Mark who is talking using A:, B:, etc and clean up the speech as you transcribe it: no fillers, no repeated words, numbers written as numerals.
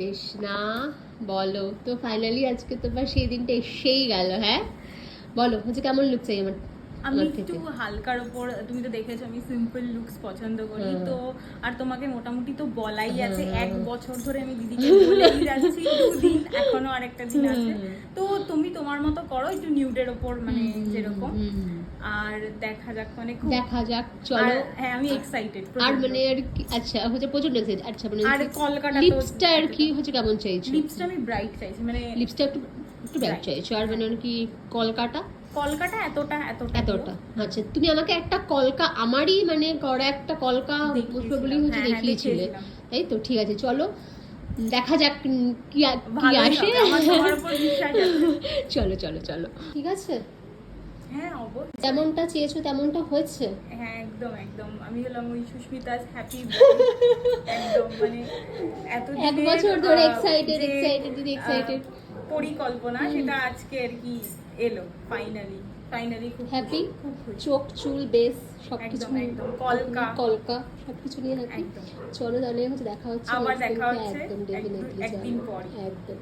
A: বেশ না, বলো তো ফাইনালি আজকে তোমার সেই দিনটা এসেই গেল। হ্যাঁ বলো হচ্ছে কেমন লুক চাই আমার?
B: আমি একটু হালকার উপর, তুমি তো দেখেছো আমি সিম্পল লুকস পছন্দ করি তো। আর তোমাকে মোটামুটি তো বলাই আছে, 1 বছর ধরে আমি দিদিকে বলেই যাচ্ছি, 2 দিন এখনো আরেকটা দিন আছে, তো তুমি তোমার মতো করো একটু নিউডের উপর, মানে যেরকম। আর দেখা যাক, মানে
A: দেখা যাক, চলো।
B: হ্যাঁ আমি এক্সাইটেড।
A: আর মানে আর কি, আচ্ছা হচ্ছে প্রচন্ড এক্সাইটেড। আচ্ছা মানে
B: আর কলকাতা
A: লিপসটা আর কি হচ্ছে কেমন চাইছো?
B: লিপসটা আমি ব্রাইট চাইছি, মানে
A: লিপসটা একটু একটু ব্রাইট চাইছো। আর মানে আর কি কলকাটা
B: এতটা
A: আচ্ছা তুমি আমাকে একটা কলকা, আমারই মানে করা একটা কলকা পুষ্পগুলি হচ্ছে দেখিয়েছিলে, তাই তো? ঠিক আছে চলো দেখা যাক কি আসে। চলো চলো চলো, ঠিক আছে।
B: হ্যাঁ অবশ্যই,
A: যেমনটা চেয়েছো তেমনটা হয়েছে।
B: হ্যাঁ একদম একদম। আমি হলাম ওই সুস্মিতা's হ্যাপি একদম, মানে এত
A: 1 বছর ধরে এক্সাইটেড
B: পরিকল্পনা, সেটা আজকে আর কি এলো ফাইনালি খুব
A: হ্যাপি।
B: খুব খুশি।
A: চোখ চুল বেশ সবকিছু
B: একদম
A: কলকা সবকিছু নিয়ে হ্যাপি। চলো তাহলে হচ্ছে দেখা হচ্ছে
B: আবার দেখা হচ্ছে
A: একদম ডেফিনেটলি
B: একদিন পর
A: একদম।